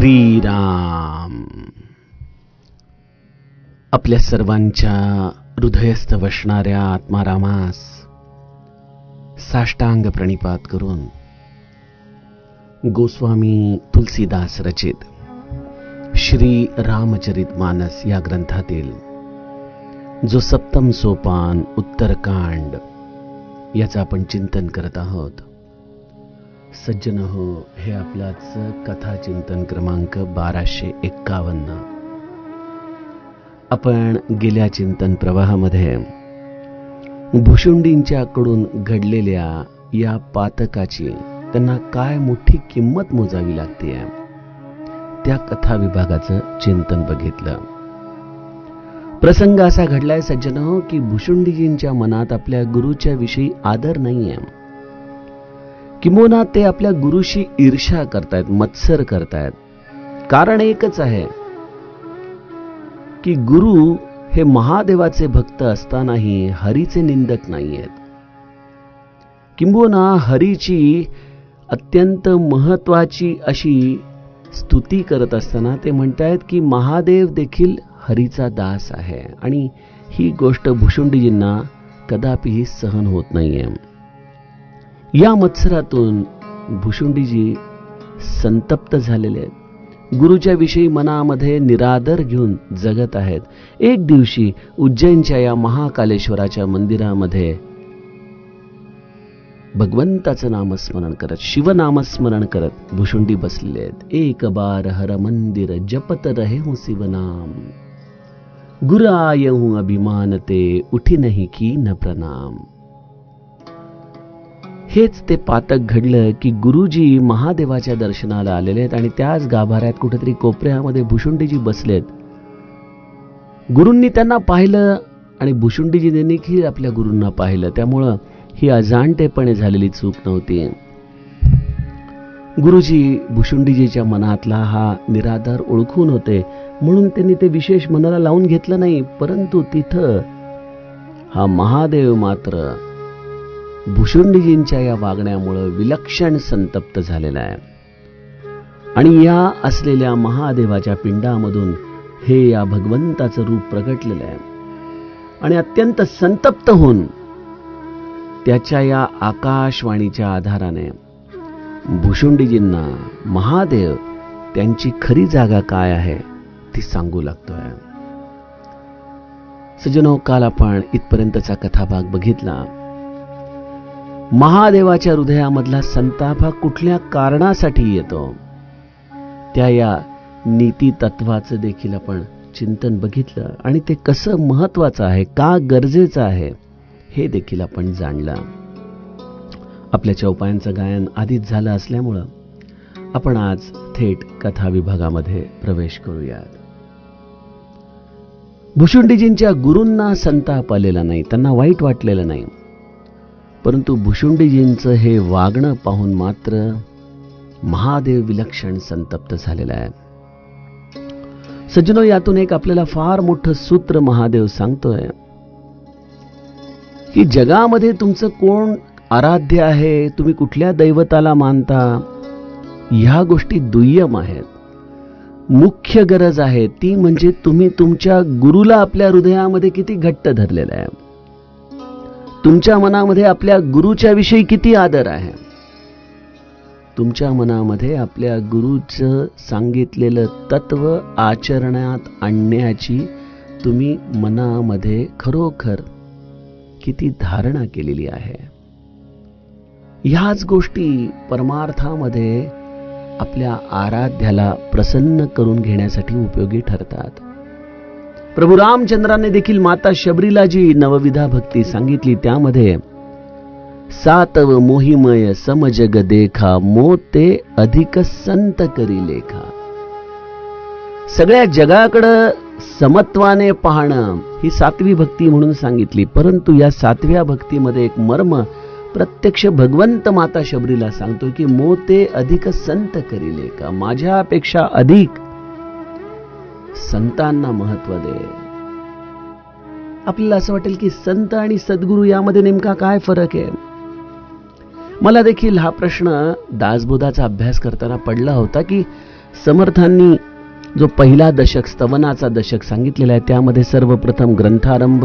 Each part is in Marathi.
श्रीराम. आपल्या सर्वांच्या हृदयस्थ वसणाऱ्या आत्मारामास साष्टांग प्रणिपात करून गोस्वामी तुलसीदास रचित श्री रामचरितमानस या ग्रंथातील जो सप्तम सोपान उत्तरकांड याचं आपण चिंतन करत आहोत. सज्जन हो, हे आपलाच कथा चिंतन क्रमांक 1251. आपण गेल्या चिंतन प्रवाहामध्ये भुशुंडींच्याकडून घडलेल्या या पातकाची त्यांना काय मोठी किंमत मोजावी लागते त्या कथा विभागाचं चिंतन बघितलं. प्रसंग असा घडलाय सज्जन हो की भुशुंडीजींच्या मनात आपल्या गुरुच्या विषयी आदर नाहीये. किंबहुना ते आपल्या गुरुशी ईर्ष्या करतायत, मत्सर करतायत. कारण एकच आहे की गुरु हे महादेवाचे भक्त असतानाही हरीचे निंदक नाहीयेत. किंबहुना हरीची अत्यंत महत्वाची अशी स्तुती करत असताना ते म्हणतायत की महादेव देखील हरीचा दास आहे. आणि ही गोष्ट भुशुंडीजींना कदापिही सहन होत नाहीये. या मत्सरातून भुशुंडीजी संतप्त झालेले आहेत. गुरुच्या विषयी मनामध्ये निरादर घेऊन जगत आहेत. एक दिवशी उज्जैनच्या या महाकालेश्वराच्या मंदिरामध्ये भगवंताचं नामस्मरण करत, शिवनामस्मरण करत भुशुंडी बसलेले आहेत. एक बार हर मंदिर जपत रहे हूं शिवनाम, गुर आय हूं अभिमानते उठी नहीं की न प्रणाम. हेच ते पातक घडलं की गुरुजी महादेवाच्या दर्शनाला आलेले आहेत आणि त्याच गाभाऱ्यात कुठेतरी कोपऱ्यामध्ये भुशुंडीजी बसलेत. गुरूंनी त्यांना पाहिलं आणि भुशुंडीजीने देखील आपल्या गुरूंना पाहिलं. त्यामुळं ही अजाणतेपणे झालेली चूक नव्हती. गुरुजी भुशुंडीजीच्या मनातला हा निरादर ओळखून होते, म्हणून त्यांनी ते विशेष मनाला लावून घेतलं नाही. परंतु तिथं हा महादेव मात्र भुशुंडीजींच्या या वागण्यामुळे विलक्षण संतप्त झालेला आहे. आणि या असलेल्या महादेवाच्या पिंडामधून हे या भगवंताचं रूप प्रगटलेलं आहे. आणि अत्यंत संतप्त होऊन त्याच्या या आकाशवाणीच्या आधाराने भुशुंडीजींना महादेव त्यांची खरी जागा काय आहे ती सांगू लागतोय. सज्जनो, काल आपण इथपर्यंतचा कथाभाग बघितला. महादेवाच्या हृदयामधला संताप हा कुठल्या कारणासाठी येतो त्या या नीती तत्वाचं देखील आपण चिंतन बघितलं आणि ते कसं महत्वाचं आहे, का गरजेचं आहे हे देखील आपण जाणलं. आपल्या चौपायांचं गायन आधीच झालं असल्यामुळं आपण आज थेट कथा विभागामध्ये प्रवेश करूयात. भुशुंडीजींच्या गुरूंना संताप आलेला नाही, त्यांना वाईट वाटलेलं नाही. परंतु भुशुंडीजींचं हे वागणं पाहून मात्र महादेव विलक्षण संतप्त झालेला आहे. सज्जनो, यातून एक आपल्याला फार मोठं सूत्र महादेव सांगतोय की जगामध्ये तुमचं कोण आराध्य आहे, तुम्ही कुठल्या दैवताला मानता, ह्या गोष्टी दुय्यम आहेत. मुख्य गरज आहे ती म्हणजे तुम्ही तुमच्या गुरुला आपल्या हृदयामध्ये किती घट्ट धरलेलं आहे, तुमच्या मनामध्ये आपल्या गुरुच्या विषयी किती आदर आहे, तुमच्या मनामध्ये आपल्या गुरुचं सांगितलेलं तत्व आचरणात आणण्याची तुम्ही मनामध्ये खरोखर किती धारणा केलेली आहे. ह्याच गोष्टी परमार्थामध्ये आपल्या आराध्याला प्रसन्न करून घेण्यासाठी उपयोगी ठरतात. प्रभू रामचंद्राने देखील माता शबरीला जी नवविधा भक्ती सांगितली त्यामध्ये सातव मोहिमय समजग देखा, मोते अधिक संत करी लेखा. सगळ्या जगाकडं समत्वाने पाहणं ही सातवी भक्ती म्हणून सांगितली. परंतु या सातव्या भक्तीमध्ये एक मर्म प्रत्यक्ष भगवंत माता शबरीला सांगतो की मोते अधिक संत करी लेखा, माझ्यापेक्षा अधिक संतांना महत्व दे. आपल्याला असं वाटेल की संत आणि सद्गुरू यामध्ये नेमका काय फरक आहे. मला देखील हा प्रश्न दासबोधाचा अभ्यास करताना पडला होता की समर्थांनी जो पहिला दशक, स्तवनाचा दशक सांगितलेला आहे, त्यामध्ये सर्वप्रथम ग्रंथारंभ,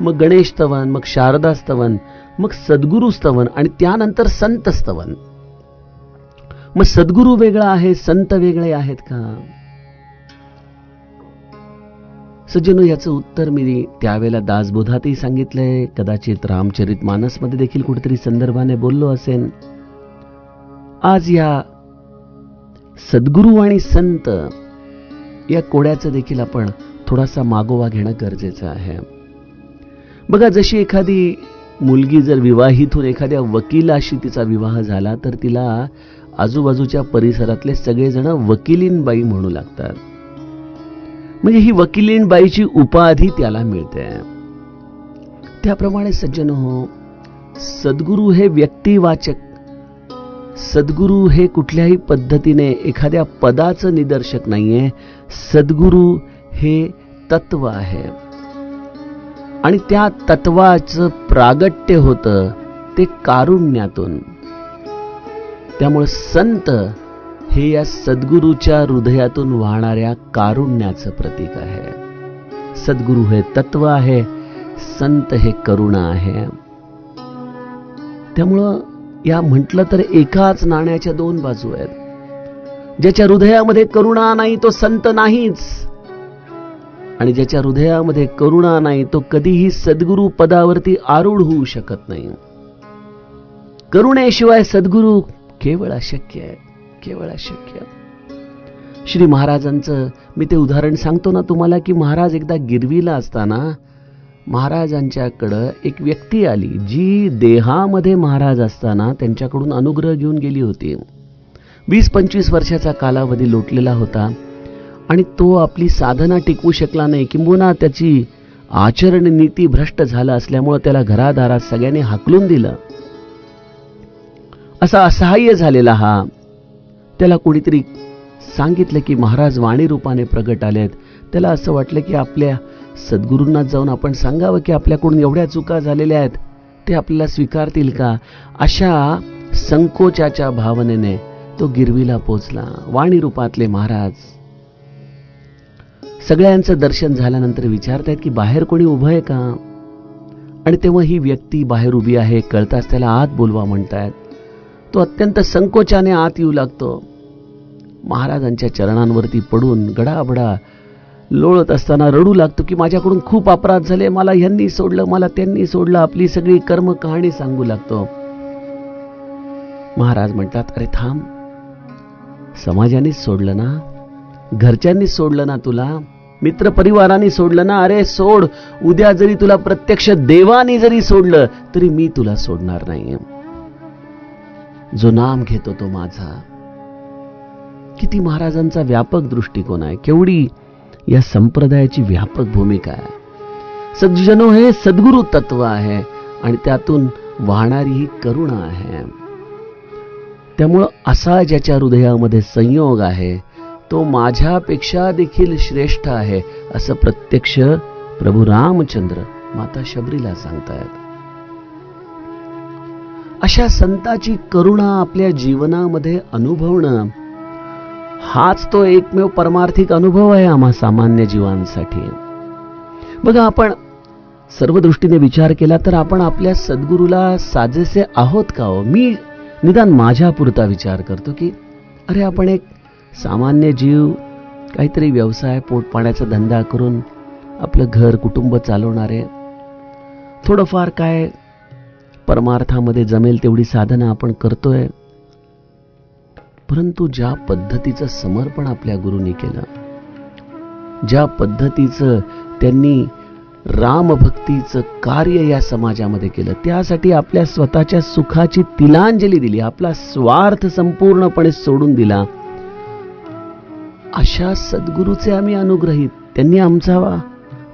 मग गणेश स्तवन, मग शारदा स्तवन, मग सद्गुरु स्तवन आणि त्यानंतर संत स्तवन. मग सद्गुरु वेगळा आहे, संत वेगळे आहेत का? सज्जनो, याचं उत्तर मी त्यावेळेला दासबोधातही सांगितलंय, कदाचित रामचरितमानसमध्ये देखील कुठेतरी संदर्भाने बोललो असेन. आज या सद्गुरु आणि संत या कोड्याचं देखील आपण थोडासा मागोवा घेणं गरजेचं आहे. बघा, जशी एखादी मुलगी जर विवाहित होऊन एखाद्या वकिलाशी तिचा विवाह झाला तर तिला आजूबाजूच्या परिसरातले सगळेजण वकिलीनबाई म्हणू लागतात. म्हणजे ही वकिलीनबाईची उपाधी त्याला मिळते. त्याप्रमाणे सज्जनो, सद्गुरु हे व्यक्तिवाचक, सद्गुरु हे कुठल्याही पद्धतीने एखाद्या पदाचं निदर्शक नाहीये. सद्गुरु हे तत्व आहे आणि त्या तत्वाचं प्रागट्य होतं ते कारुण्यातून. त्यामुळे संत हे या सद्गुरूच्या हृदयातून वाहणाऱ्या कारुण्याचं प्रतीक आहे. सद्गुरु हे तत्व आहे, संत हे करुणा आहे. त्यामुळं या म्हटलं तर एकाच नाण्याच्या दोन बाजू आहेत. ज्याच्या हृदयामध्ये करुणा नाही तो संत नाहीच, आणि ज्याच्या हृदयामध्ये करुणा नाही तो कधीही सद्गुरु पदावरती आरूढ होऊ शकत नाही. करुणेशिवाय सद्गुरु केवळ अशक्य आहे, केवळ अशक्य. श्री महाराजांचं मी ते उदाहरण सांगतो ना तुम्हाला, की महाराज एकदा गिरवीला असताना महाराजांच्याकडं एक व्यक्ती आली, जी देहामध्ये महाराज असताना त्यांच्याकडून अनुग्रह घेऊन गेली होती. 20-25 वर्षाचा कालावधी लोटलेला होता आणि तो आपली साधना टिकवू शकला नाही, किंबहुना त्याची आचरण नीती भ्रष्ट झाला असल्यामुळे त्याला घरादारात सगळ्यांनी हाकलून दिलं. असा असहाय्य झालेला हा, त्याला कोणीतरी सांगितलं की महाराज वाणी रूपाने प्रगट आलेत. त्याला असं वाटलं की आपल्या सद्गुरूंना जाऊन आपण सांगावं की आपल्याकडून एवढ्या चुका झालेल्या आहेत, ते आपल्याला स्वीकारतील का. अशा संकोचाच्या भावनेने तो गिरवीला पोचला. वाणी रूपातले महाराज सगळ्यांचं दर्शन झाल्यानंतर विचारतायत की बाहेर कोणी उभं आहे का. आणि तेव्हा ही व्यक्ती बाहेर उभी आहे, कळताच त्याला आत बोलवा म्हणतायत. तो अत्यंत संकोचाने आत येऊ लागतो. महाराजांच्या चरणांवरती पडून गडाबडा लोळत असताना रडू लागतो की माझ्याकडून खूप अपराध झाले, मला ह्यांनी सोडलं, मला त्यांनी सोडलं, आपली सगळी कर्म कहाणी सांगू लागतो. महाराज म्हणतात, अरे थांब, समाजानेच सोडलं ना, घरच्यांनीच सोडलं ना, तुला मित्र परिवाराने सोडलं ना, अरे सोड. उद्या जरी तुला प्रत्यक्ष देवाने जरी सोडलं तरी मी तुला सोडणार नाही. जो नाम घेतो तो माझा. किती महाराजांचा व्यापक दृष्टिकोन आहे, केवढी या संप्रदायाची व्यापक भूमिका आहे. सज्जनो, हे सद्गुरु तत्व आहे आणि त्यातून वाहणारी ही करुणा आहे. त्यामुळं असा ज्याच्या हृदयामध्ये संयोग आहे तो माझ्यापेक्षा देखील श्रेष्ठ आहे, असं प्रत्यक्ष प्रभू रामचंद्र माता शबरीला सांगतायत. अशा संताची करुणा आपल्या जीवनामध्ये अनुभवणं हाच तो एकमेव परमार्थिक अनुभव आहे आम्हा सामान्य जीवांसाठी. बघा, आपण सर्व दृष्टीने विचार केला तर आपण आपल्या सद्गुरूला साजेसे आहोत का हो. मी निदान माझ्यापुरता विचार करतो की अरे आपण एक सामान्य जीव, काहीतरी व्यवसाय, पोटपाण्याचा धंदा करून आपलं घर कुटुंब चालवणारे, थोडंफार काय परमार्थामध्ये जमेल तेवढी साधना आपण करतोय. परंतु ज्या पद्धतीचं समर्पण आपल्या गुरूंनी केलं, ज्या पद्धतीचं त्यांनी रामभक्तीचं कार्य या समाजामध्ये केलं, त्यासाठी आपल्या स्वतःच्या सुखाची तिलांजली दिली, आपला स्वार्थ संपूर्णपणे सोडून दिला, अशा सद्गुरूचे आम्ही अनुग्रहित. त्यांनी आमचा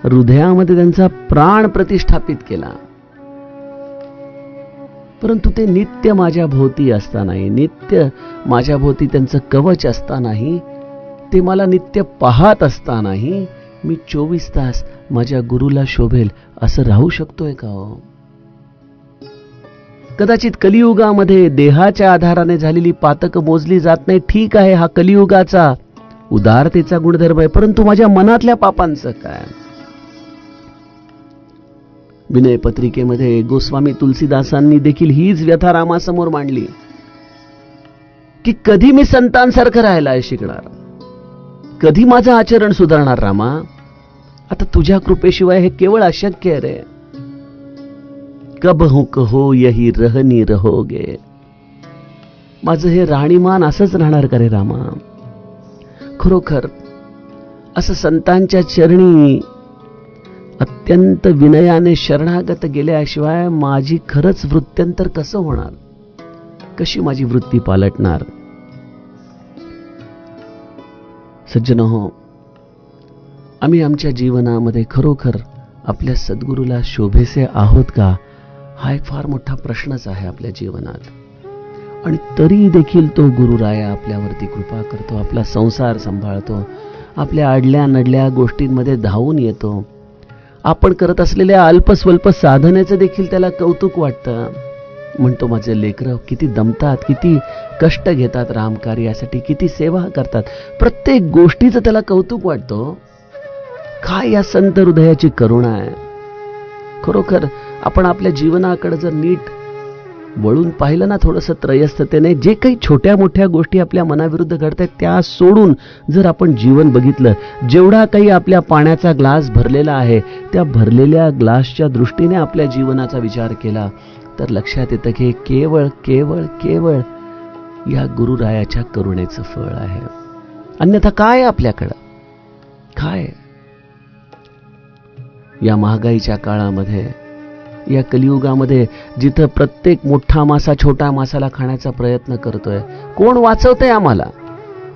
हृदयामध्ये त्यांचा प्राण प्रतिष्ठापित केला. परंतु ते नित्य माझ्या भोवती असतानाही, नित्य माझ्या भोवती त्यांचं कवच असतानाही, ते मला नित्य पाहत असतानाही मी 24 तास माझ्या गुरुला शोभेल असं राहू शकतोय का हो. कदाचित कलियुगामध्ये देहाच्या आधाराने झालेली पातक मोजली जात नाही, ठीक आहे, हा कलियुगाचा उदारतेचा गुणधर्म आहे, परंतु माझ्या मनातल्या पापांचं काय? विनय पत्रिकेमध्ये गोस्वामी तुलसीदासांनी देखील हीच व्यथा रामासमोर मांडली की कधी मी संतांसारखं राहायला शिकणार, कधी माझं आचरण सुधारणार रामा? आता तुझ्या कृपेशिवाय हे केवळ अशक्य आहे रे. कब हूं कहो यही रहनी रहोगे. माझं हे राणीमान असंच राहणार का रे रामा? खरोखर असं संतांच्या चरणी अत्यंत विनयाने शरणागत गेल्याशिवाय माझी खरंच वृत्त्यंतर कसं होणार? कशी माझी वृत्ती पालटणार? सज्जनहो, आम्ही आमच्या जीवनामध्ये खरोखर आपल्या सद्गुरूला शोभेसे आहोत का? हा एक फार मोठा प्रश्नच आहे आपल्या जीवनात. आणि तरी देखील तो गुरुराया आपल्यावरती कृपा करतो, आपला संसार सांभाळतो, आपल्या अडल्या नडल्या गोष्टींमध्ये धावून येतो. आपण करत असलेल्या अल्पस्वल्प साधनेचं देखील त्याला कौतुक वाटतं. म्हणतो माझे लेकरं किती दमतात, किती कष्ट घेतात रामकार्यासाठी, किती सेवा करतात. प्रत्येक गोष्टीचं त्याला कौतुक वाटतं. काय या संत हृदयाची करुणा आहे. खरोखर आपण आपल्या जीवनाकडे जर नीट वळून पाहिलं ना, थोडंसं त्रयस्थतेने, जे काही छोट्या मोठ्या गोष्टी आपल्या मनाविरुद्ध घडतात त्या सोडून जर आपण जीवन बघितलं, जेवढा काही आपल्या पाण्याचा ग्लास भरलेला आहे त्या भरलेल्या ग्लासच्या दृष्टीने आपल्या जीवनाचा विचार केला तर लक्षात येतं की केवळ केवळ केवळ या गुरुरायाच्या करुणेचं फळ आहे. अन्यथा काय आपल्याकडं? काय? या महागाईच्या काळामध्ये, या कलियुगामध्ये, जिथं प्रत्येक मोठा मासा छोटा मासाला खाण्याचा प्रयत्न करतोय, कोण वाचवतंय आम्हाला?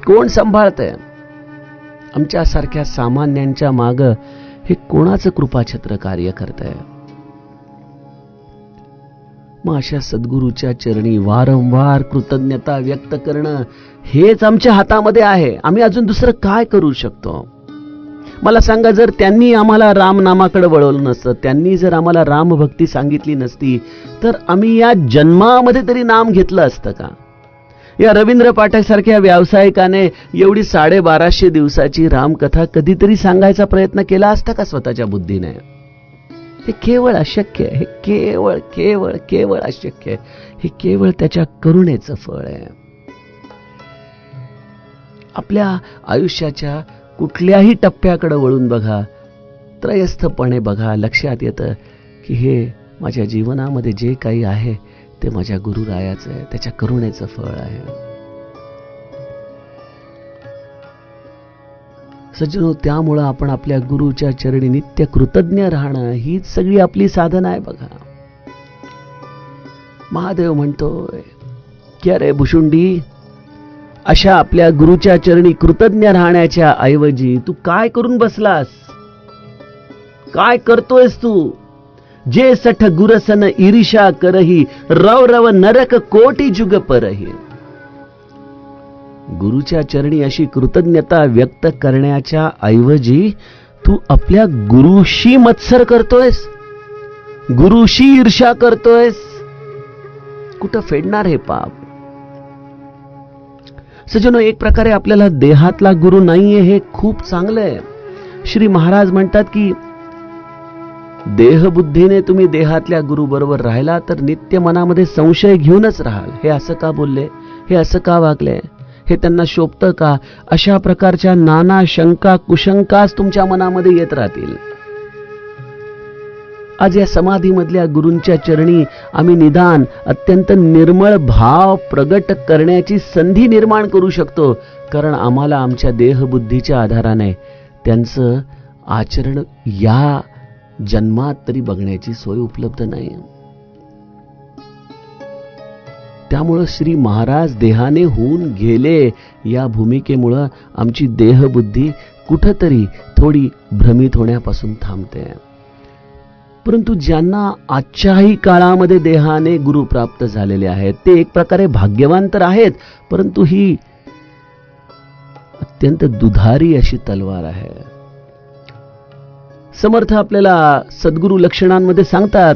कोण सांभाळतंय? आमच्यासारख्या सामान्यांच्या मागं हे कोणाचं कृपाछत्र कार्य करतंय? मग अशा सद्गुरूच्या चरणी वारंवार कृतज्ञता व्यक्त करणं हेच आमच्या हातामध्ये आहे. आम्ही अजून दुसरं काय करू शकतो? मला सांगा, जर त्यांनी आम्हाला रामनामाकडे वळवलं नसतं, त्यांनी जर आम्हाला रामभक्ती सांगितली नसती, तर आम्ही या जन्मामध्ये तरी नाम घेतलं असतं का? या रवींद्र पाठक सारख्या व्यावसायिकाने एवढी 1250 दिवसाची रामकथा कधीतरी सांगायचा प्रयत्न केला असता का स्वतःच्या बुद्धीने? हे केवळ अशक्य आहे. हे केवळ केवळ केवळ अशक्य आहे. हे केवळ त्याच्या करुणेचं फळ आहे. आपल्या आयुष्याच्या कुठल्याही टप्प्याकडे वळून बघा, त्रयस्थपणे बघा, लक्षात येतं की हे माझ्या जीवनामध्ये जे काही आहे ते माझ्या गुरुरायाचं आहे, त्याच्या करुणेचं फळ आहे. सज्जनो, त्यामुळं आपण आपल्या गुरुच्या चरणी नित्य कृतज्ञ राहणं हीच सगळी आपली साधना आहे. बघा, महादेव म्हणतोय की अरे भुशुंडी, अशा आपल्या गुरुच्या चरणी कृतज्ञ राहण्याच्या ऐवजी तू काय करून बसलास? काय करतोयस तू? जे सठ गुरसन ईर्षा करही, रव रव नरक कोटी जुग परही. गुरुच्या चरणी अशी कृतज्ञता व्यक्त करण्याच्या ऐवजी तू आपल्या गुरुशी मत्सर करतोयस, गुरुशी ईर्ष्या करतोयस. कुठं फेडणार हे पाप? सज्जनो, एक प्रकारे आपल्याला देहातला गुरु नाहीये हे खूप चांगलं आहे. श्री महाराज म्हणतात की देहबुद्धीने तुम्ही देहातल्या गुरु बरोबर राहिला तर नित्य मनामध्ये संशय घेऊनच राहाल. हे असं का बोलले? हे असं का वागले? हे त्यांना शोभतं का? अशा प्रकारच्या नाना शंका कुशंकाच तुमच्या मनामध्ये येत राहतील. आज या समाधीमधल्या गुरूंच्या चरणी आम्ही निदान अत्यंत निर्मळ भाव प्रगट करण्याची संधी निर्माण करू शकतो, कारण आम्हाला आमच्या देहबुद्धीच्या आधाराने त्यांचं आचरण या जन्मात तरी बघण्याची सोय उपलब्ध नाही. त्यामुळं श्री महाराज देहाने होऊन गेले या भूमिकेमुळं आमची देहबुद्धी कुठंतरी थोडी भ्रमित होण्यापासून थांबते. परंतु ज्यांना आजच्याही काळामध्ये देहाने गुरु प्राप्त झालेले आहेत ते एक प्रकारे भाग्यवान तर आहेत, परंतु ही अत्यंत दुधारी अशी तलवार आहे. समर्थ आपल्याला सद्गुरु लक्षणांमध्ये सांगतात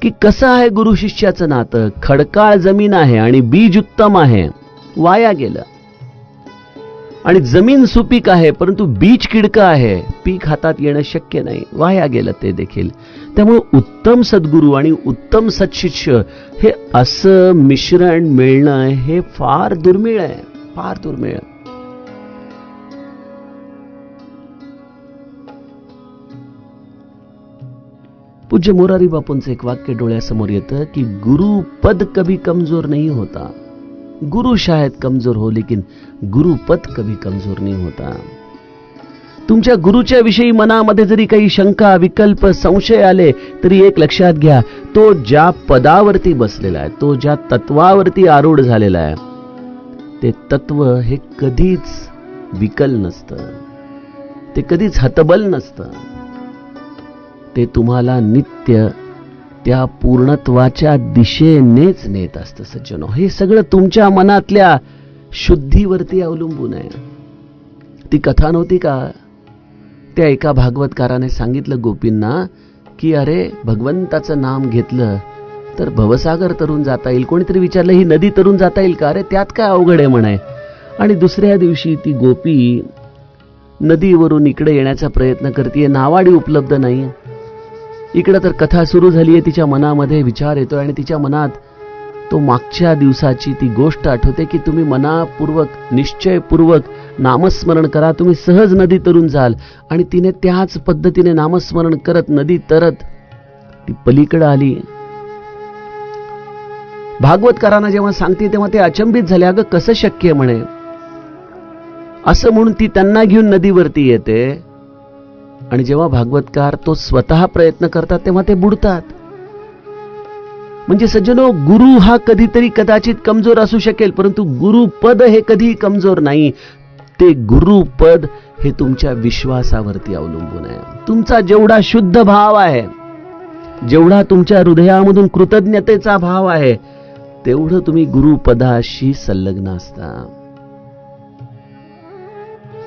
की कसं आहे गुरु शिष्याचं नातं. खडकाळ जमीन आहे आणि बीज उत्तम आहे, वाया गेलं. आणि जमीन सुपीक आहे, परंतु बीज किडकं आहे, पीक हातात येणं शक्य नाही, वाया गेलं ते देखील. त्यामुळे उत्तम सद्गुरू आणि उत्तम सत्शिष्य हे असं मिश्रण मिळणं हे फार दुर्मिळ आहे, फार दुर्मिळ. पूज्य मोरारी बापूंचं एक वाक्य डोळ्यासमोर येतं की गुरु पद कभी कमजोर नहीं होता. गुरु शायद कमजोर हो, लेकिन गुरुपद कभी कमजोर नहीं होता. तुमच्या गुरुच्या विषयी मनामध्ये जरी काही शंका, विकल्प, संशय आले तरी एक लक्षात घ्या, तो ज्या पदावरती बसलेला आहे, तो ज्या तत्वावरती आरूढ झालेला आहे, ते तत्व हे कधीच विकल नसतं, ते कधीच हतबल नसतं. ते तुम्हाला नित्य त्या पूर्णत्वाच्या दिशेनेच नेत असतं. सज्जनो, हे सगळं तुमच्या मनातल्या शुद्धीवरती अवलंबून आहे. ती कथा नव्हती का, त्या एका भागवतकाराने सांगितलं गोपींना की अरे भगवंताचं नाम घेतलं तर भवसागर तरून जाता येईल. कोणीतरी विचारलं ही नदी तरून जाता येईल का? अरे त्यात काय अवघड आहे म्हणे. आणि दुसऱ्या दिवशी ती गोपी नदीवरून इकडे येण्याचा प्रयत्न करते, नावाडी उपलब्ध नाही. इकडे तर कथा सुरू झाली आहे, तिच्या मनामध्ये विचार येतोय आणि तिच्या मनात तो मागच्या दिवसाची ती गोष्ट आठवते की तुम्ही मनापूर्वक, निश्चयपूर्वक नामस्मरण करा, तुम्ही सहज नदी तरून जाल. आणि तिने त्याच पद्धतीने नामस्मरण करत नदी तरत ती पलीकडे आली. भागवतकारांना जेव्हा सांगते तेव्हा ते अचंबित झाले, अगं कसं शक्य म्हणे. असं म्हणून ती त्यांना घेऊन नदीवरती येते आणि जेव्हा भागवतकार तो स्वतः प्रयत्न करतात तेव्हा ते बुडतात. म्हणजे सज्जनो, गुरु हा कधीतरी कदाचित कमजोर असू शकेल, परंतु गुरुपद हे कधी कमजोर नाही. ते गुरुपद हे तुमच्या विश्वासावरती अवलंबून आहे. तुमचा जेवढा शुद्ध भाव आहे, जेवढा तुमच्या हृदयामधून कृतज्ञतेचा भाव आहे, तेवढं तुम्ही गुरुपदाशी संलग्न असता.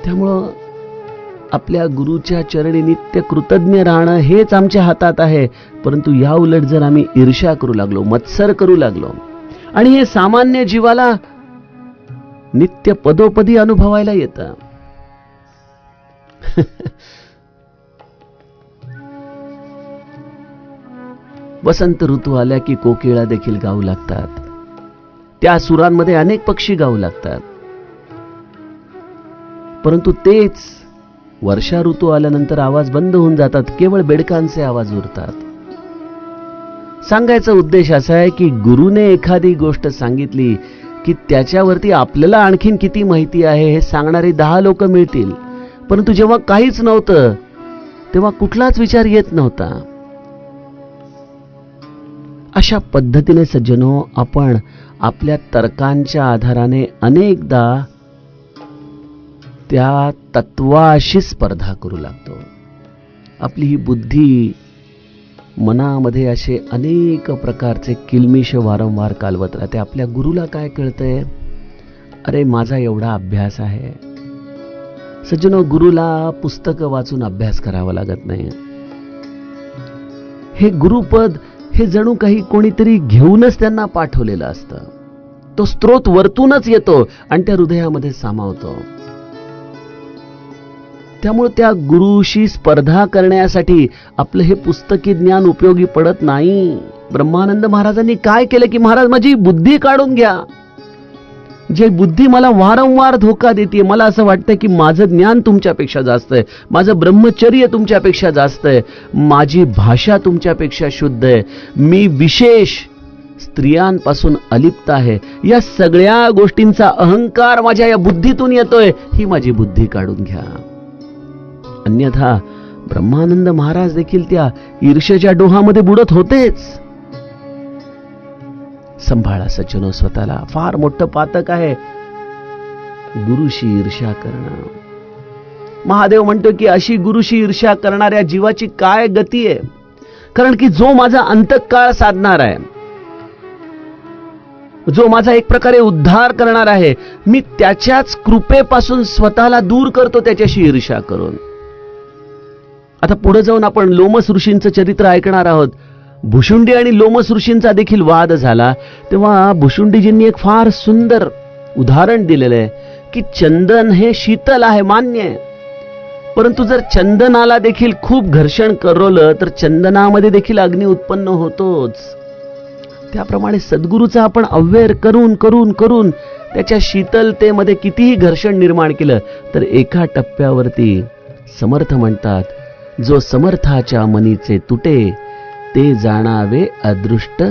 त्यामुळं आपल्या गुरुच्या चरणी नित्य कृतज्ञ राहणं हेच आमच्या हातात आहे. परंतु या उलट जर आम्ही ईर्ष्या करू लागलो, मत्सर करू लागलो, आणि हे सामान्य जीवाला नित्य पदोपदी अनुभवायला येतं. वसंत ऋतू आल्या की कोकिळा देखील गाऊ लागतात. त्या सुरांमध्ये अनेक पक्षी गाऊ लागतात. परंतु तेच वर्षा ऋतू आल्यानंतर आवाज बंद होऊन जातात, केवळ बेडकांचे आवाज उरतात. सांगायचा उद्देश असा आहे की गुरुने एखादी गोष्ट सांगितली की त्याच्यावरती आपल्याला आणखीन किती माहिती आहे हे सांगणारे 10 लोक मिळतील. परंतु जेव्हा काहीच नव्हतं तेव्हा कुठलाच विचार येत नव्हता. अशा पद्धतीने सज्जनो, आपण आपल्या तर्कांच्या आधाराने अनेकदा त्या तत्वाशी स्पर्धा करू लागतो. आपली ही बुद्धी मनामध्ये असे अनेक प्रकारचे किलमिश वारंवार कालवत राहते. आपल्या गुरुला काय कळतंय? अरे माझा एवढा अभ्यास आहे. सज्जनो, गुरुला पुस्तकं वाचून अभ्यास करावा लागत नाही. हे गुरुपद हे जणू काही कोणीतरी घेऊनच त्यांना पाठवलेलं असतं. तो स्त्रोत वरतूनच येतो आणि त्या हृदयामध्ये सामावतो. त्यामुळे त्या गुरुशी स्पर्धा करण्यासाठी आपलं हे पुस्तकी ज्ञान उपयोगी पडत नाही. ब्रह्मानंद महाराजांनी काय केलं की महाराज माझी बुद्धी काढून घ्या. जे बुद्धी मला वारंवार धोका देते, मला असं वाटतं की माझं ज्ञान तुमच्यापेक्षा जास्त आहे, माझं ब्रह्मचर्य तुमच्यापेक्षा जास्त आहे, माझी भाषा तुमच्यापेक्षा शुद्ध आहे, मी विशेष स्त्रियांपासून अलिप्त आहे, या सगळ्या गोष्टींचा अहंकार माझ्या या बुद्धीतून येतोय, ही माझी बुद्धी काढून घ्या. अन्यथा ब्रह्मानंद महाराज देखील त्या ईर्ष्येच्या डोहामध्ये बुडत होतेच. संभाळा सज्जनो स्वतःला. फार मोठं पातक आहे गुरुशी ईर्ष्या करणं. महादेव म्हणतो की अशी गुरुशी ईर्ष्या करणाऱ्या जीवाची काय गती आहे. कारण की जो माझा अंतकाळ साधणार आहे, जो माझा एक प्रकारे उद्धार करणार आहे, मी त्याच्याच कृपेपासून स्वतःला दूर करतो त्याच्याशी ईर्ष्या करून. आता पुढे जाऊन आपण लोमस ऋषींचं चरित्र ऐकणार आहोत. भुशुंडी आणि लोमस ऋषींचा देखील वाद झाला. तेव्हा भुशुंडीजींनी एक फार सुंदर उदाहरण दिलेलं आहे की चंदन हे शीतल आहे, मान्य आहे. परंतु जर चंदनाला देखील खूप घर्षण करवलं तर चंदनामध्ये देखील अग्नी उत्पन्न होतोच. त्याप्रमाणे सद्गुरूचा आपण अव्यय करून करून करून त्याच्या शीतलतेमध्ये कितीही घर्षण निर्माण केलं तर एका टप्प्यावरती समर्थ म्हणतात, जो समर्थाच्या मनीचे तुटे ते जाणावे अदृष्ट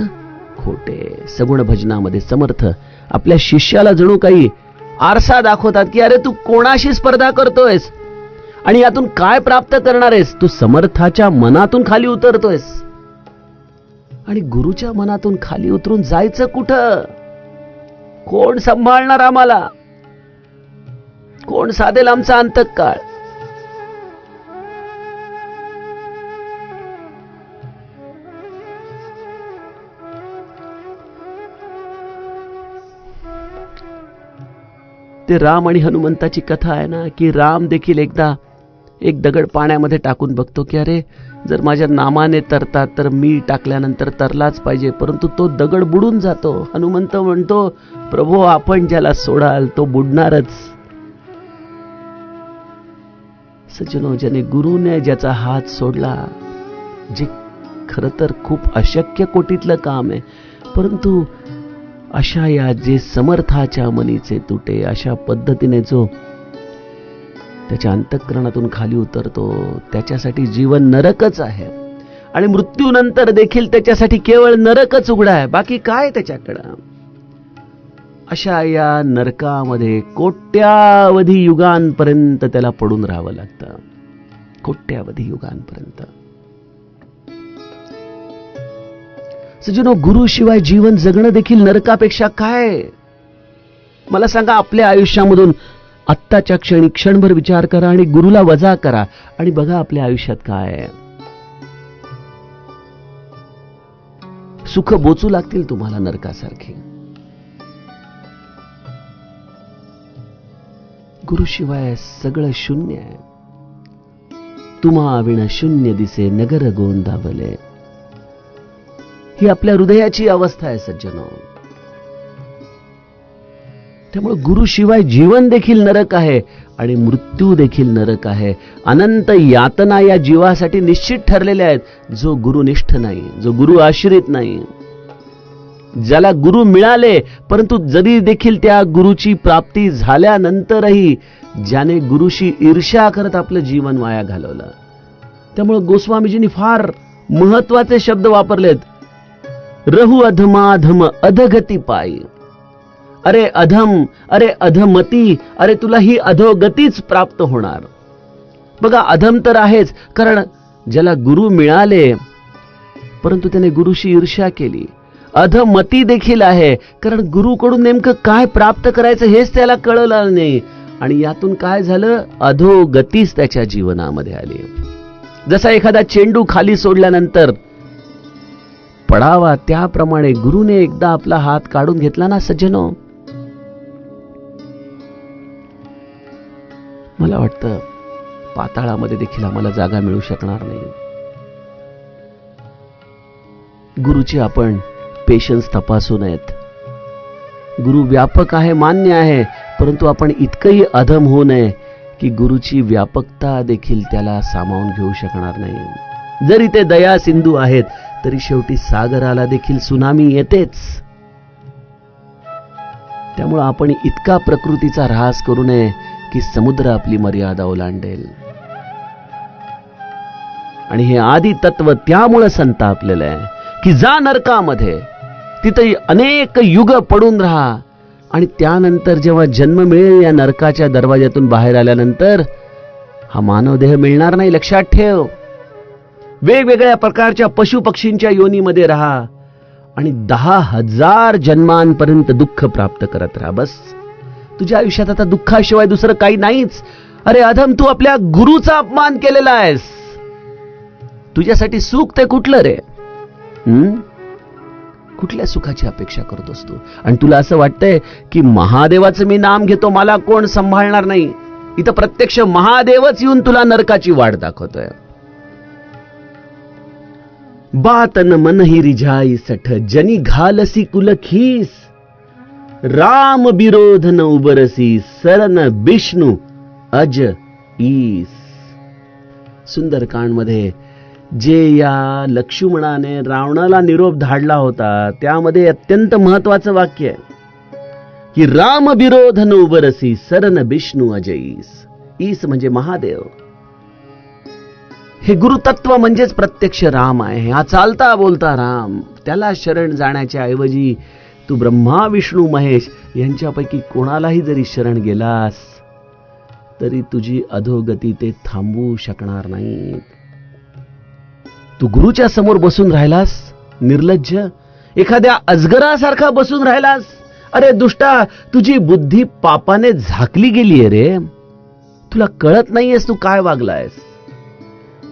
खोटे. सगुण भजनामध्ये समर्थ आपल्या शिष्याला जणू काही आरसा दाखवतात की अरे तू कोणाशी स्पर्धा करतोयस आणि यातून काय प्राप्त करणार आहेस. तू समर्थाच्या मनातून खाली उतरतोयस आणि गुरुच्या मनातून खाली उतरून जायचं कुठं? कोण सांभाळणार आम्हाला? कोण साधेल आमचा अंतःकाळ? ते राम आणि हनुमंताची कथा आहे ना, की राम देखील एकदा एक दगड पाण्यामध्ये टाकून बघतो की अरे जर माझ्या नामाने तरतात तर मी टाकल्यानंतर तरलाच पाहिजे, परंतु तो दगड बुडून जातो. हनुमंत म्हणतो, प्रभू आपण ज्याला सोडाल तो बुडणारच. सज्जनो, ज्याने गुरुने ज्याचा हात सोडला, जे खरं तर खूप अशक्य कोटीतलं काम आहे, परंतु अशा या जे समर्थाच्या मनीचे तुटे, अशा पद्धतीने जो त्याच्या अंतःकरणातून खाली उतरतो, त्याच्यासाठी जीवन नरकच आहे आणि मृत्यूनंतर देखील त्याच्यासाठी केवळ नरकच उघडा आहे, बाकी काय त्याच्याकडं. अशा या नरकामध्ये कोट्यावधी युगांपर्यंत त्याला पडून राहावं लागतं, कोट्यावधी युगांपर्यंत. सज्जनो, गुरुशिवाय जीवन जगणं देखील नरकापेक्षा काय? मला सांगा, आपल्या आयुष्यामधून आत्ताच्या क्षणी क्षणभर विचार करा आणि गुरुला वजा करा आणि बघा आपल्या आयुष्यात काय आहे. सुख बोचू लागतील तुम्हाला नरकासारखे. गुरुशिवाय सगळं शून्य आहे. तुम्हा विण शून्य दिसे नगर गोंदावले. ही आपल्या हृदयाची अवस्था आहे सज्जनो. त्यामुळे गुरुशिवाय जीवन देखील नरक आहे आणि मृत्यू देखील नरक आहे. अनंत यातना या जीवासाठी निश्चित ठरलेल्या आहेत, जो गुरुनिष्ठ नाही, जो गुरु आश्रित नाही, ज्याला गुरु मिळाले परंतु जरी देखील त्या गुरुची प्राप्ती झाल्यानंतरही ज्याने गुरुशी ईर्ष्या करत आपलं जीवन वाया घालवलं. त्यामुळे गोस्वामीजींनी फार महत्वाचे शब्द वापरलेत. रहु अधमाधम अधगती पायी. अरे अधम, अरे अधमती, अरे तुला ही अधोगतीच प्राप्त होणार. बघा, अधम तर आहेच, कारण ज्याला गुरु मिळाले परंतु त्याने गुरुशी ईर्ष्या केली. अधमती देखील आहे, कारण गुरुकडून नेमकं काय प्राप्त करायचं हेच त्याला कळलं नाही आणि यातून काय झालं, अधोगतीच त्याच्या जीवनामध्ये आली. जसा एखादा चेंडू खाली सोडल्यानंतर पडावा त्याप्रमाणे गुरुने एकदा आपला हात काढून घेतला ना सज्जनो, मला वाटतं पाताळामध्ये देखील आम्हाला जागा मिळू शकणार नाही. गुरुची आपण पेशन्स तपासू नयेत. गुरु व्यापक आहे, मान्य आहे, परंतु आपण इतकंही अधम होऊ नये की गुरुची व्यापकता देखील त्याला सामावून घेऊ शकणार नाही. जरी ते दया सिंधू आहेत तरी शेवटी सागराला देखील सुनामी येतेच. त्यामुळे आपण इतका प्रकृतीचा ऱ्हास करू नये की समुद्र आपली मर्यादा ओलांडेल. आणि हे आदी तत्व त्यामुळे संतापलेलं आहे की जा नरकामध्ये, तिथे अनेक युग पडून राहा आणि त्यानंतर जेव्हा जन्म मिळेल या नरकाच्या दरवाज्यातून बाहेर आल्यानंतर हा मानव देह मिळणार नाही. लक्षात ठेव. वेगवेगळ्या प्रकारच्या पशु पक्षींच्या योनीमध्ये राहा आणि 10,000 जन्मांपर्यंत दुःख प्राप्त करत राहा. बस, तुझ्या आयुष्यात आता दुःखाशिवाय दुसरं काही नाहीच. अरे अधम, तू आपल्या गुरुचा अपमान केलेला आहेस. तुझ्यासाठी सुख ते कुठलं रे? कुठल्या सुखाची अपेक्षा करतोस तू? आणि तुला असं वाटतंय की महादेवाचं मी नाम घेतो, मला कोण सांभाळणार नाही. इथं प्रत्यक्ष महादेवच येऊन तुला नरकाची वाट दाखवतोय. बातन मन ही रिझाई सठ जनी घालसी कुलखीस. राम विरोध न उबरसी सरन विष्णू अज ईस. सुंदरकांडमध्ये जे या लक्ष्मणाने रावणाला निरोप धाडला होता त्यामध्ये अत्यंत महत्वाचं वाक्य आहे की राम विरोध न उबरसी सरन विष्णू अज ईस. ईस म्हणजे महादेव. हे गुरुतत्व म्हणजेच प्रत्यक्ष राम आहे. हा चालता बोलता राम. त्याला शरण जाण्याच्या ऐवजी तू ब्रह्मा विष्णू महेश यांच्यापैकी कोणालाही जरी शरण गेलास तरी तुझी अधोगती ते थांबवू शकणार नाही. तू गुरुच्या समोर बसून राहिलास निर्लज्ज, एखाद्या अजगरासारखा बसून राहिलास. अरे दुष्टा, तुझी बुद्धी पापाने झाकली गेलीये रे. तुला कळत नाहीयेस तू काय वागलायस.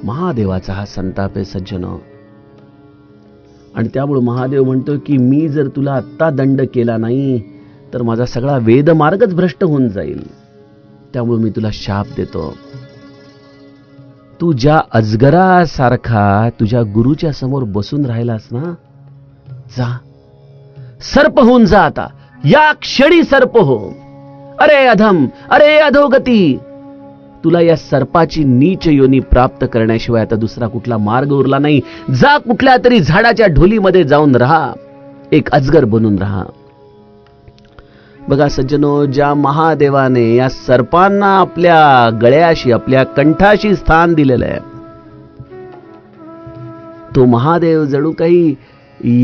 महादेवाचा हा संताप आहे सज्जनो. आणि त्यामुळे महादेव म्हणतो की मी जर तुला आत्ता दंड केला नाही तर माझा सगळा वेदमार्गच भ्रष्ट होऊन जाईल. त्यामुळे मी तुला शाप देतो. तू ज्या अजगरासारखा तुझ्या गुरुच्या समोर बसून राहिलास ना, जा सर्प होऊन जा आता. या क्षणी सर्प हो. अरे अधम, अरे अधोगती, तुला या सर्पाची नीच योनी प्राप्त करण्याशिवाय आता दुसरा कुठला मार्ग उरला नाही. जा कुठल्या तरी झाडाच्या ढोलीमध्ये जाऊन राहा, एक अजगर बनून राहा. बघा सज्जनो, ज्या महादेवाने या सर्पांना आपल्या गळ्याशी आपल्या कंठाशी स्थान दिलेलं आहे तो महादेव जणू काही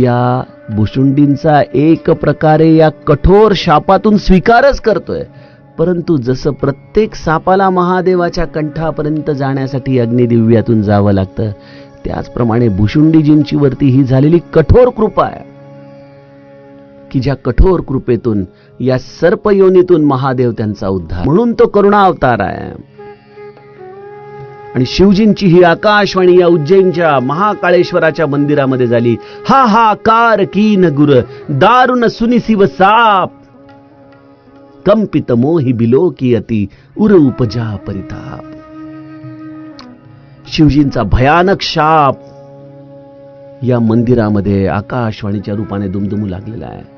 या भुशुंडींचा एक प्रकारे या कठोर शापातून स्वीकारच करतोय. परंतु जसं प्रत्येक सापाला महादेवाच्या कंठापर्यंत जाण्यासाठी अग्निदिव्यातून जावं लागतं, त्याचप्रमाणे भुशुंडीजींची वरती ही झालेली कठोर कृपा आहे की ज्या कठोर कृपेतून या सर्पयोनीतून महादेव त्यांचा उद्धार, म्हणून तो करुणा अवतार आहे. आणि शिवजींची ही आकाशवाणी या उज्जैनच्या महाकाळेश्वराच्या मंदिरामध्ये झाली. हा हा कार कीन गुर दारुण सुनिसिव साप कंपित मोहि बिलो की अति उर उपजा परिताप. शिवजींचा भयानक शाप या मंदिरामध्ये आकाशवाणीच्या रूपाने दुमदुमू लागलेला आहे.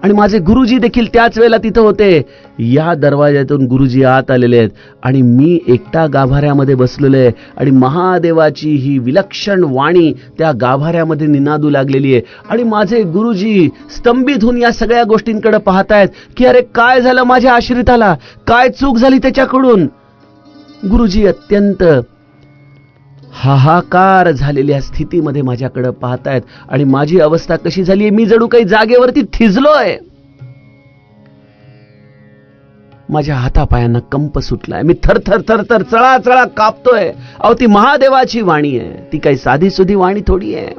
आणि माझे गुरुजी देखील त्याच वेळेला तिथे होते. या दरवाज्यातून गुरुजी आत आलेले आहेत आणि मी एकटा गाभाऱ्यामध्ये बसलेलो आहे आणि महादेवाची ही विलक्षण वाणी त्या गाभाऱ्यामध्ये निनादू लागलेली आहे. आणि माझे गुरुजी स्तंभित होऊन या सगळ्या गोष्टींकडे पाहतायत की अरे काय झालं माझ्या आश्रिताला, काय चूक झाली त्याच्याकडून. गुरुजी अत्यंत हाहाकार झालेल्या स्थितीमध्ये माझ्याकडे पाहतायत आणि माझी अवस्था कशी झाली आहे, मी जणू काही जागेवरती थिजलोय. माझ्या हातापायांना कंप सुटलाय, मी थरथर थरथर चळाचळा कापतोय. अहो ती महादेवाची वाणी आहे, ती काही साधी सुधी वाणी थोडी आहे.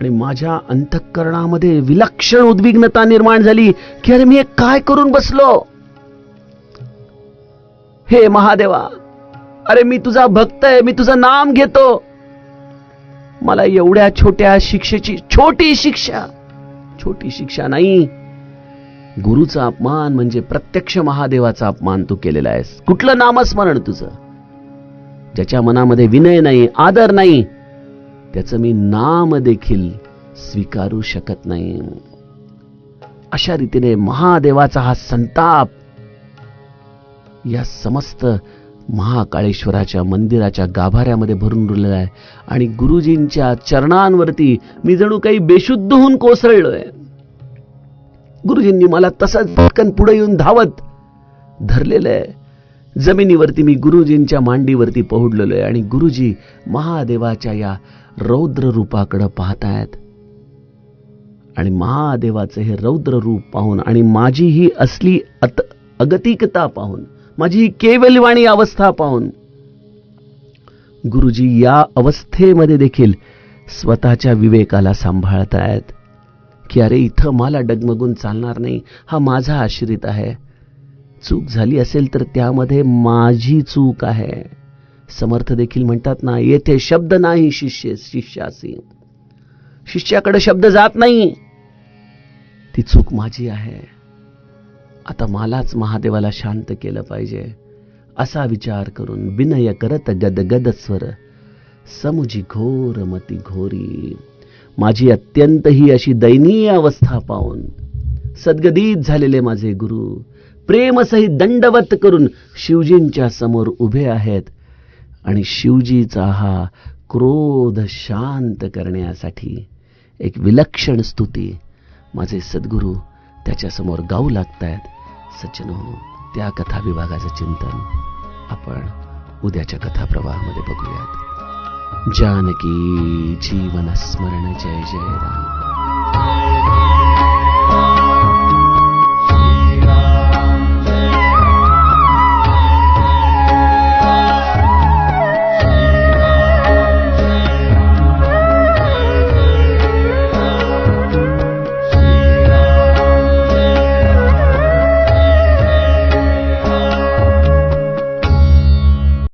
आणि माझ्या अंतःकरणामध्ये विलक्षण उद्विग्नता निर्माण झाली की अरे मी हे काय करून बसलो. हे महादेवा, अरे मी तुझा भक्त आहे, मी तुझं नाम घेतो. मला एवढ्या छोट्या शिक्षेची छोटी शिक्षा नाही. गुरुचा अपमान म्हणजे प्रत्यक्ष महादेवाचा अपमान तू केलेला आहेस. कुठलं नामस्मरण तुझं? ज्याच्या मनामध्ये विनय नाही, आदर नाही, त्याचं मी नाम देखील स्वीकारू शकत नाही. अशा रीतीने महादेवाचा हा संताप या समस्त महाकाळेश्वराच्या मंदिराच्या गाभाऱ्यामध्ये भरून उरलेला आहे. आणि गुरुजींच्या चरणांवरती मी जणू काही बेशुद्ध होऊन कोसळलोय. गुरुजींनी मला तसंच पटकन पुढे येऊन धावत धरलेलं आहे. जमिनीवरती मी गुरुजींच्या मांडीवरती पहुडलेलो आहे आणि गुरुजी महादेवाच्या या रौद्र रूपाकडे पाहतायत. आणि महादेवाचे हे रौद्र रूप पाहून आणि माझी ही असली अगतिकता पाहून, माझी केवलवाणी अवस्था पाहून गुरुजी या अवस्थेमध्ये देखील स्वतःच्या विवेकाला सांभाळतायत की अरे इथं मला डगमगून चालणार नाही, हा माझा आश्रित आहे. चूक झाली असेल तर त्यामध्ये माझी चूक आहे. समर्थ देखील म्हणतात ना, येथे शब्द नाही शिष्यासी, शिष्याकडे शब्द जात नाही, ती चूक माझी आहे. आता मलाच महादेवाला शांत केलं पाहिजे असा विचार करून विनय करत गदगद स्वर समुजी घोर मती घोरी माझी अत्यंत ही अशी दयनीय अवस्था पाहून सद्गदित झालेले माझे गुरु प्रेमसहित दंडवत करून शिवजींच्या समोर उभे आहेत आणि शिवजीचा हा क्रोध शांत करण्यासाठी एक विलक्षण स्तुती माझे सद्गुरू त्याच्यासमोर गाऊ लागतायत. सज्जनो, त्या कथा विभागाचं चिंतन आपण उद्याच्या कथा प्रवाहामध्ये बघूयात. जानकी जीवन स्मरण जय जय राम.